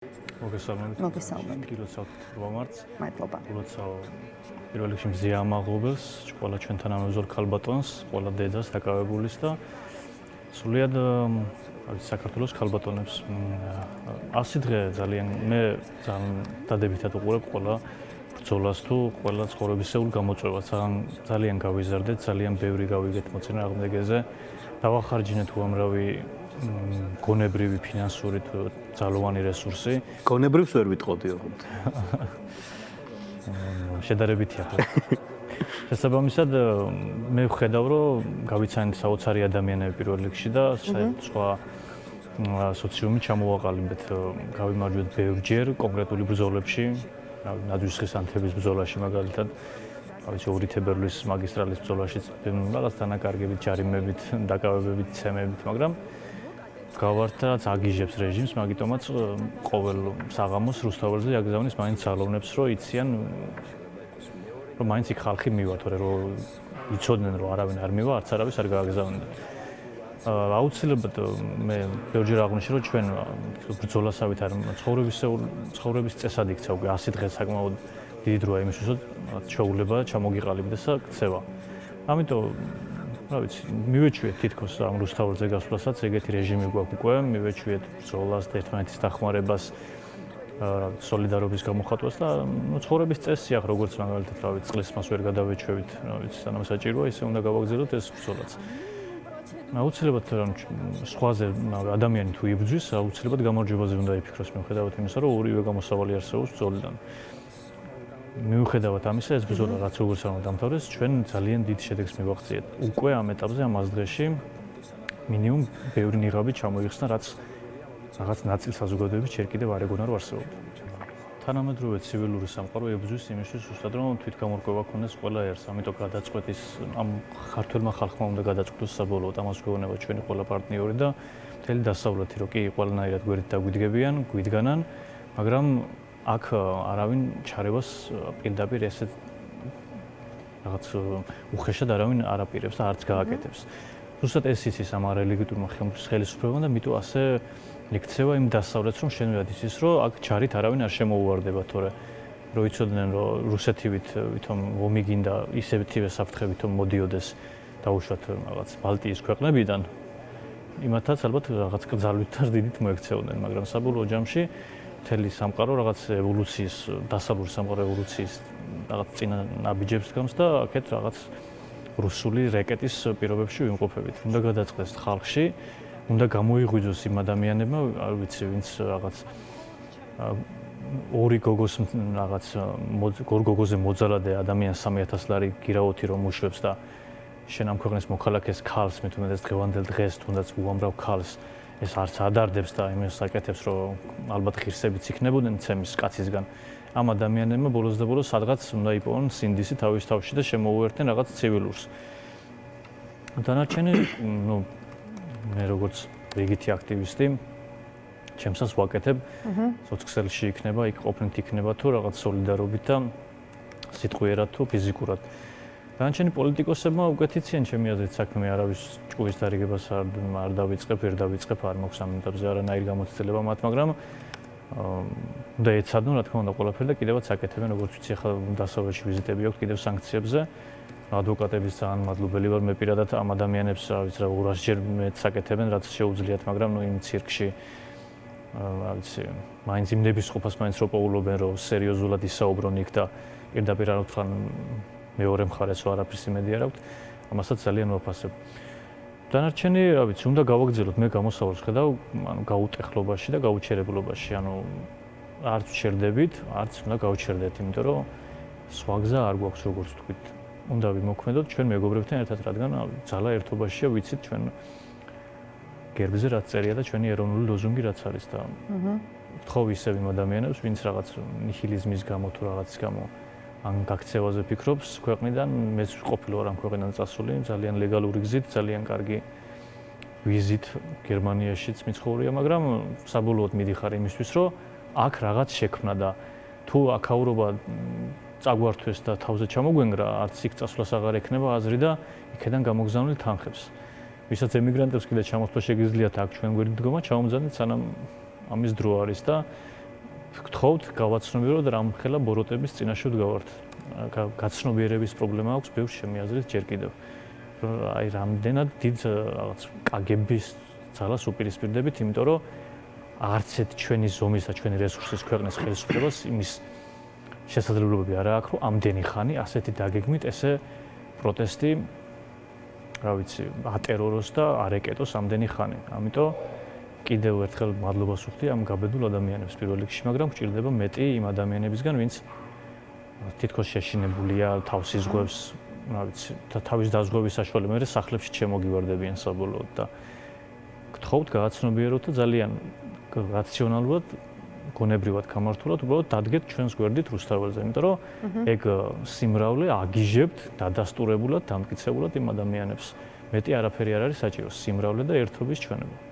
მოგესალმებით. გილოცავთ 8 მარტს. მადლობა. გილოცავ პირველ რიგში მზია ამაღლობელს, ყველა ჩვენთან ამებზოლ ქალბატონს, ყველა დედას დაკავებულის და სულიად საქართველოს ქალბატონებს 100 დღე ძალიან მე ძალიან დადებითად უყურებ ყველა ბრძოლას თუ ყველა ცხოვრებისეულ გამოწვევას. ძალიან გავიზარდეთ, ძალიან ბევრი გავიგეთ მოწინააღმდეგეზე. დავახარჯინეთ უამრავი გონებრივი, ფინანსური თუ ძალოვანი რესურსი. გონებრივს ვერ ვიტყოდი ოღონდ. შედარებითია ხო? შესაბამისად მე ვხედავ, რომ გავიცანეთ საოცარი ადამიანები პირველ რიგში და სხვა სოციუმი ჩამოვაყალიბეთ, გავიმარჯვეთ ბევრჯერ კონკრეტული ბრძოლებში, ნაძვისხის ანთების ბრძოლაში მაგალითად, ორი თებერვლის მაგისტრალის ბრძოლაშიც რაღაც დანაკარგებით, ჯარიმებით, დაკავებებით, ცემებით, მაგრამ გავართ რაც აგიჟებს რეჟიმს, მაგიტომაც ყოველ საღამოს რუსთაველზე აგზავნის მაინც ძალოვნებს, რომ იციან რომ მაინც იქ ხალხი მივა, თორე რომ იცოდნენ რომ არავინ არ მივა, არც არავის არ გააგზავნდა. აუცილებლად მე ბევრჯერ აღვნიშნე რომ ჩვენ ბრძოლასავით არ ცხოვრების წესად იქცა უკვე 100 დღე საკმაოდ დიდი დროა იმისთვის, რომ შეუძლება ჩამოგიყალიბდეს და ქცევა. ამიტომ რა ვიცი, მივეჩვიეთ თითქოს ამ რუსთაველზე გასვლასაც ეგეთი რეჟიმი გვაქვს უკვე, მივეჩვიეთ ბრძოლას, ერთმანეთის დახმარებას, სოლიდარობის გამოხატვას და ცხოვრების წესი აქვს, როგორც მაგალითად, რა ვიცი, წყლის მას ვერ გადავეჩვევით, რა ვიცი, სანამ საჭიროა, ისე უნდა გავაგზავნოთ ეს ბრძოლაც. აუცილებლად რომ სხვაზე ადამიანი თუ იბრძვის, აუცილებლად გამარჯვებაზე უნდა იფიქროს მიუხედავად იმისა, რომ ორივე გამოსავალი არსებობს ბრძოლიდან. მიუხედავად ამისა, ეს ბრძოლა რაც როგორც არ დამთავრდეს, ჩვენ ძალიან დიდ შედეგს მივაღწიეთ. უკვე ამ ეტაპზე, ამ 100 დღეში მინიმუმ ბევრი ნიღაბი ჩამოიხსნა, რაც რაღაც ნაწილ საზოგადოების ჯერ კიდევ არ ეგონა რომ არსებობდა. თანამედროვე ცივილური სამყარო ებრძვის იმისთვის უბრალოდ რომ თვითგამორკვევა ქონდეს ყველა ერთს, ამიტომ გადაწყვეტის ამ ქართველმა ხალხმა უნდა გადაწყვეტოს საბოლოოდ ამას გვეუბნება ჩვენი ყველა პარტნიორი და მთელი დასავლეთი, რომ კი ყველანაირად გვერდით დაგვიდგებიან, გვიდგანან, მაგრამ აქ არავინ ჩარევას პირდაპირ ესეთ რაღაც უხეშად არავინ არ აპირებს და არც გააკეთებს. ზუსტად ეს იცის ამ რელიგიურმა ხელისუფლებამ და მიტომ ასე იქცევა იმ დასავლეთს, რომ შენვიათ იცის, რომ აქ ჩარით არავინ არ შემოუვარდება, თორე რო იცოდნენ, რომ რუსეთივით ვითომ ომიგინდა ისეთივე საფრთხებით რომ მოდიოდეს დაუშვათ რაღაც ბალტიის ქვეყნებიდან, იმათაც ალბათ რაღაც კრძალვით და დიდით მოექცეოდნენ, მაგრამ საბოლოო ჯამში მთელი სამყარო რაღაც ევოლუციის, დასავლური სამყარო ევოლუციის რაღაც წინა ნაბიჯებს გავს და აქეთ რაღაც რუსული რეკეტის პირობებში ვიმყოფებით. უნდა გადაწყდეს ხალხში, უნდა გამოიღვიძოს იმ ადამიანებმა, არ ვიცი, ვინც რაღაც ორი გოგოს რაღაც გოგოზე მოძალადე ადამიანს 3000 ლარი გირაოთი რომ უშვებს და შენ ამ ქვეყნის მოქალაქეს ქალს, მე თუნდაც დღევანდელ დღეს თუნდაც უამრავ ქალს ეს არც ადარდებს და იმას აკეთებს, რომ ალბათ ღირსებიც იქნებოდნენ ცემის კაცისგან. ამ ადამიანებმა ბოლოს და ბოლოს სადღაც უნდა იპოვონ სინდისი თავის თავში და შემოუერთდნენ რაღაც ცივილურს. დანარჩენი, მე როგორც რიგითი აქტივისტი, ჩემსაც ვაკეთებ, სოციალში იქნება, იქ ყოფნით იქნება თუ რაღაც სოლიდარობით და სიტყვიერად თუ ფიზიკურად. დანარჩენი პოლიტიკოსებმა უკეთიციან ჩემი აზრით საქმე, არავის ჭკუის დარიგებას არ დავიწყებ, ვერ დავიწყებ, არ მაქვს ამ ეტაპზე არანაირი გამოცდილება მათ, მაგრამ უნდა ეცადონ, რა თქმა უნდა, ყველაფერი და კიდევაც აკეთებენ, როგორც ვიცი, ახლა დასავლეთში ვიზიტები აქვს კიდევ სანქციებზე. ადვოკატების ძალიან მადლობელი ვარ, მე პირადად ამ ადამიანებს, რა ვიცი, 200-ჯერ მეც აკეთებენ, რაც შეუძლიათ, მაგრამ იმ ცირკში რა ვიცი, მაინც იმ ნებისყოფას მაინც რო პოულობენ, რომ სერიოზულად ისაუბრონ იქ და პირდაპირ არ ვთქვან მეორე მხარეს არაფერს იმედი არ აქვთ, ამასაც ძალიან ვაფასებ. დანარჩენი, რა ვიცი, უნდა გავაგრძელოთ, მე გამოსავალს ხედავ, ანუ გაუტეხლობაში და გაუჩერებლობაში, ანუ არც ვჩერდებით, არც უნდა გავჩერდეთ, იმიტომ რომ სხვა გზა არ გვაქვს, როგორც თქვით. უნდა ვიმოქმედოთ ჩვენ მეგობრებთან ერთად, რადგან ძალა ერთობაშია, ვიცით ჩვენ გერბზე რაც წერია და ჩვენი ეროვნული ლოზუნგი რაც არის და ვთხოვ ისევ იმ ადამიანებს, ვინც რაღაც ნიჰილიზმის გამო თუ რაღაცის გამო ან გაქცევაზე ფიქრობს ქვეყნიდან, მეც ყოფილი ვარ ამ ქვეყნიდან წასული, ძალიან ლეგალური გზით, ძალიან კარგი ვიზით გერმანიაშიც მიცხოვრია, მაგრამ საბოლოოდ მიდიხარ იმისთვის, რომ აქ რაღაც შექმნა და თუ აქაურობა წაგვართვეს და თავზე ჩამოგვენგრა, არც იქ წასვლას აღარ ექნება აზრი და იქედან გამოგზავნილ თანხებს. ვისაც ემიგრანტებს კიდე ჩამოსვლა შეგიძლიათ აქ ჩვენ გვერდით დგომა, ჩამომზადეთ სანამ ამის დრო არის და გთხოვთ გავაცნობიეროთ რამ ხელა ბოროტების წინაშე ვდგავართ. გაცნობიერების პრობლემა აქვს ბევრს ჩემი აზრით ჯერ კიდევ. აი რამდენად დიდ რაღაც კგბ-ის ძალას უპირისპირდებით, იმიტომ რომ არც ერთ ჩვენი ზომის და ჩვენი რესურსის ქვეყნის ხელისუფლებას იმის შესაძლებლობები არ აქვს, რომ ამდენი ხანი ასეთი დაგეგმით ესე პროტესტი, რა ვიცი, ატეროროს და არეკეტოს ამდენი ხანი. ამიტომ კიდევ ერთხელ მადლობას ვუხდი ამ გაბედულ ადამიანებს პირველ რიგში, მაგრამ გვჭირდება მეტი იმ ადამიანებისგან, ვინც თითქოს შეშინებულია, თავს იზღვევს, რა ვიცი, და თავის დაზღვევის საშუალებით მე სახლებში შემოგივარდებიან საბოლოოდ და გთხოვთ გააცნობიეროთ და ძალიან რაციონალურად, გონებრივად გამართულად უბრალოდ დადგეთ ჩვენს გვერდით რუსთაველზე, იმიტომ რომ ეგ სიმრავლე აგიჟებთ დადასტურებულად, დამტკიცებულად იმ ადამიანებს. მეტი არაფერი არ არის საჭირო, სიმრავლე და ერთობის ჩვენება.